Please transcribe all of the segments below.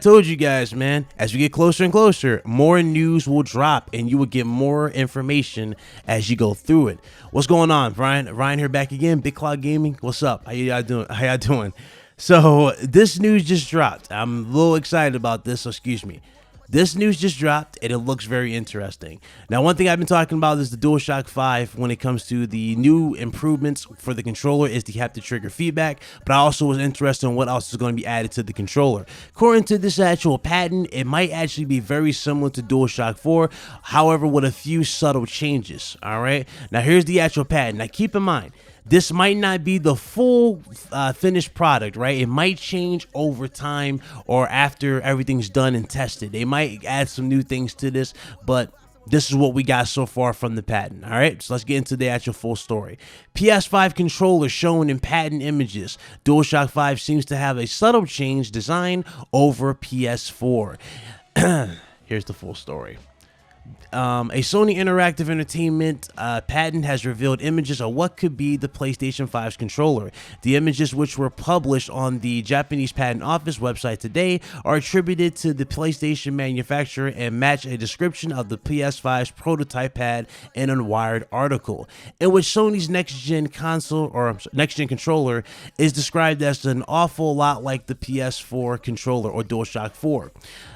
Told you guys, man, as we get closer and closer, more news will drop and you will get more information as you go through it. What's going on, Ryan? Ryan here back again, Big Cloud Gaming. What's up? How y'all doing? So this news just dropped. I'm a little excited about this, so excuse me. This news just dropped, and it looks very interesting. Now, one thing I've been talking about is the Dualshock 5 when it comes to the new improvements for the controller is the haptic trigger feedback, but I also was interested in what else is going to be added to the controller. According to this actual patent, it might actually be very similar to Dualshock 4, however, with a few subtle changes, all right? Now, here's the actual patent. Now, keep in mind, this might not be the full finished product, right? It might change over time or after everything's done and tested. They might add some new things to this, but this is what we got so far from the patent, all right? So let's get into the actual full story. PS5 controller shown in patent images. DualShock 5 seems to have a subtle change design over PS4. Here's the full story. A Sony Interactive Entertainment patent has revealed images of what could be the PlayStation 5's controller. The images, which were published on the Japanese Patent Office website today, are attributed to the PlayStation manufacturer and match a description of the PS5's prototype pad in a Wired article, in which Sony's next-gen console or next-gen controller is described as an awful lot like the PS4 controller or DualShock 4.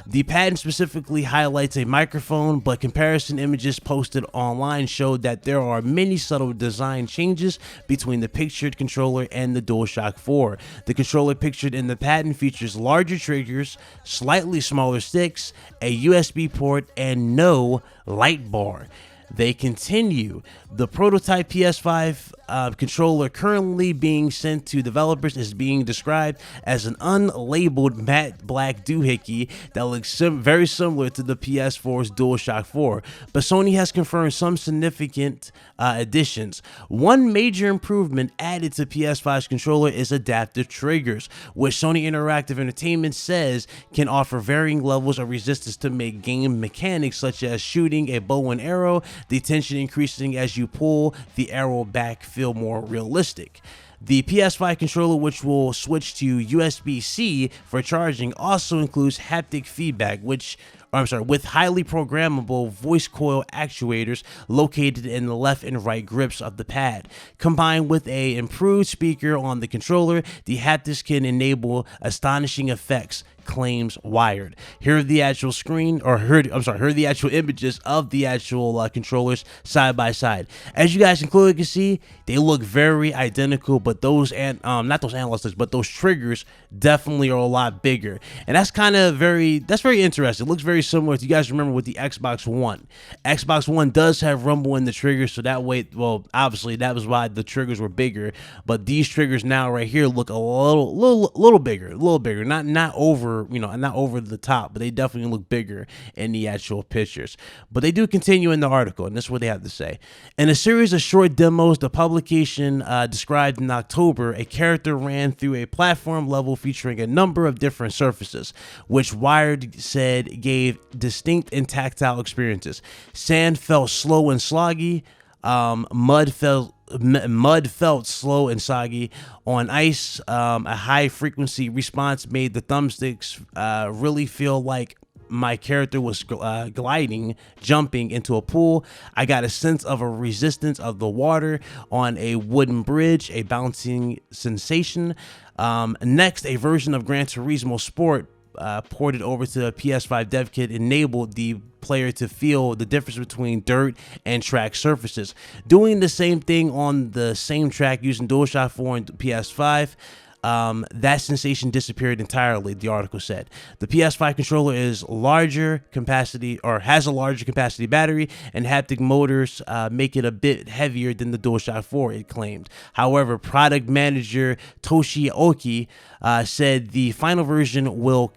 The patent specifically highlights a microphone, but comparison images posted online showed that there are many subtle design changes between the pictured controller and the DualShock 4. The controller pictured in the patent features larger triggers, slightly smaller sticks, a USB port, and no light bar. They continue. The prototype PS5 controller currently being sent to developers is being described as an unlabeled matte black doohickey that looks very similar to the PS4's DualShock 4, but Sony has confirmed some significant additions. One major improvement added to PS5's controller is adaptive triggers, which Sony Interactive Entertainment says can offer varying levels of resistance to make game mechanics such as shooting a bow and arrow, the tension increasing as you pull the arrow back, feel more realistic. The PS5 controller, which will switch to USB-C for charging, also includes haptic feedback, with highly programmable voice coil actuators located in the left and right grips of the pad. Combined with an improved speaker on the controller, the haptics can enable astonishing effects, claims Wired. Here are the actual here are the actual images of the actual controllers side by side. As you guys clearly can see, they look very identical, but those not those analysts, but those triggers definitely are a lot bigger, and that's very interesting. It looks very similar to, you guys remember, with the Xbox One. Xbox One does have rumble in the triggers, so that way, well, obviously that was why the triggers were bigger, but these triggers now right here look a little bigger, not over the top, but they definitely look bigger in the actual pictures. But they do continue in the article, and this is what they have to say. In a series of short demos, the publication described in October, a character ran through a platform level featuring a number of different surfaces, which Wired said gave distinct and tactile experiences. Sand felt slow and sloggy. Mud felt slow and soggy. On ice, a high frequency response made the thumbsticks really feel like my character was jumping into a pool. I got a sense of a resistance of the water on a wooden bridge, a bouncing sensation. Next, a version of Gran Turismo Sport ported over to the PS5 dev kit enabled the player to feel the difference between dirt and track surfaces. Doing the same thing on the same track using DualShock 4 and PS5, that sensation disappeared entirely, the article said. The PS5 controller is has a larger capacity battery, and haptic motors make it a bit heavier than the DualShock 4, it claimed. However, product manager Toshi Oki said the final version will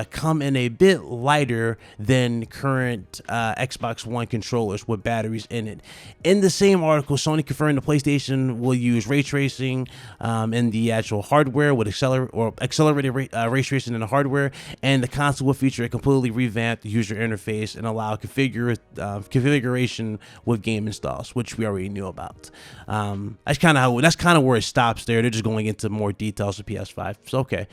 come in a bit lighter than current Xbox One controllers with batteries in it. In the same article, Sony confirmed the PlayStation will use ray tracing in the actual hardware with accelerated ray tracing in the hardware, and the console will feature a completely revamped user interface and allow configuration with game installs, which we already knew about. That's kind of where it stops there. They're just going into more details of PS5. So okay.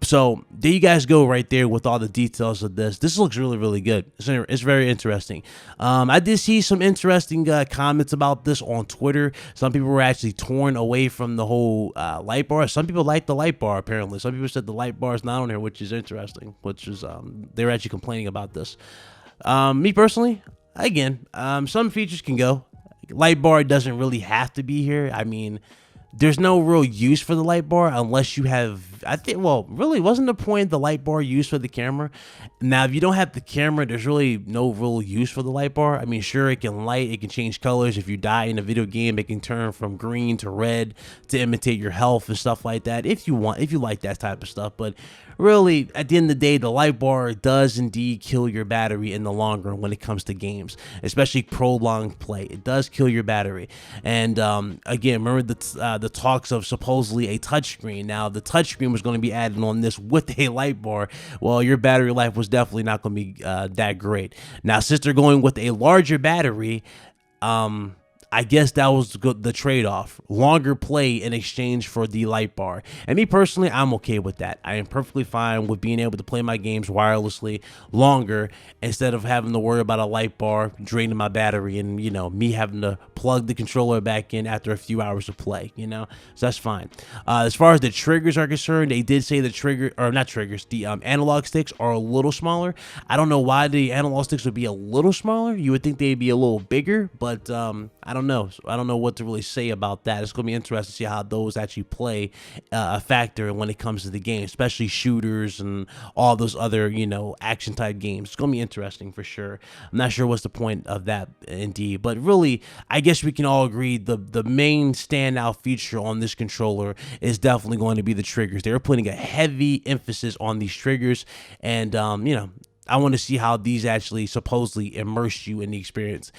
So there you guys go right there with all the details of this. This looks really, really good. It's very interesting. I did see some interesting comments about this on Twitter. Some people were actually torn away from the whole light bar. Some people like the light bar, apparently. Some people said the light bar is not on here, which is interesting, which is they were actually complaining about this. Me personally, again, some features can go. Light bar doesn't really have to be here. I mean, there's no real use for the light bar unless you have, I think, well, really wasn't the point of the light bar used for the camera. Now, if you don't have the camera, there's really no real use for the light bar. I mean, sure, it can light, it can change colors. If you die in a video game, it can turn from green to red to imitate your health and stuff like that, if you want, if you like that type of stuff. But really, at the end of the day, the light bar does indeed kill your battery in the long run when it comes to games, especially prolonged play. It does kill your battery. And again, remember the talks of supposedly a touchscreen. Now, the touchscreen was going to be added on this with a light bar. Well, your battery life was definitely not going to be that great. Now, since they're going with a larger battery, I guess that was the trade-off. Longer play in exchange for the light bar. And me personally, I'm okay with that. I am perfectly fine with being able to play my games wirelessly longer instead of having to worry about a light bar draining my battery and, you know, me having to plug the controller back in after a few hours of play, you know? So that's fine. As far as the triggers are concerned, they did say the the analog sticks are a little smaller. I don't know why the analog sticks would be a little smaller. You would think they'd be a little bigger, but I don't know. So I don't know what to really say about that. It's going to be interesting to see how those actually play a factor when it comes to the game, especially shooters and all those other, you know, action type games. It's going to be interesting for sure. I'm not sure what's the point of that indeed, but really, I guess we can all agree the main standout feature on this controller is definitely going to be the triggers. They're putting a heavy emphasis on these triggers, and you know, I want to see how these actually supposedly immerse you in the experience.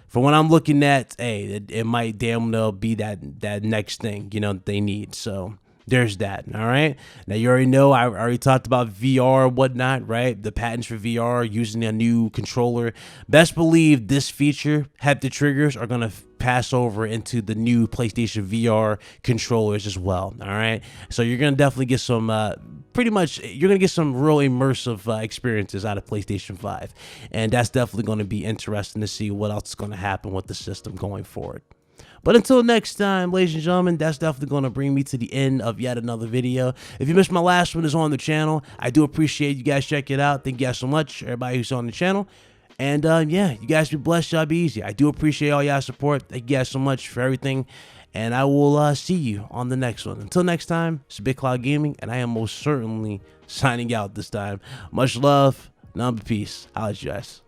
For what I'm looking at, hey, it might damn well be that next thing, you know, they need. So there's that. All right. Now, you already know, I already talked about VR and whatnot, right? The patents for VR using a new controller. Best believe this feature, haptic triggers, are going to pass over into the new PlayStation VR controllers as well. All right. So you're going to definitely get some, pretty much, you're going to get some real immersive experiences out of PlayStation 5. And that's definitely going to be interesting to see what else is going to happen with the system going forward. But until next time, ladies and gentlemen, that's definitely going to bring me to the end of yet another video. If you missed my last one, it's on the channel. I do appreciate you guys checking it out. Thank you guys so much, everybody who's on the channel. And yeah, you guys be blessed. Y'all be easy. I do appreciate all y'all support. Thank you guys so much for everything. And I will see you on the next one. Until next time, it's Big Cloud Gaming, and I am most certainly signing out this time. Much love, none but peace. I'll let you guys.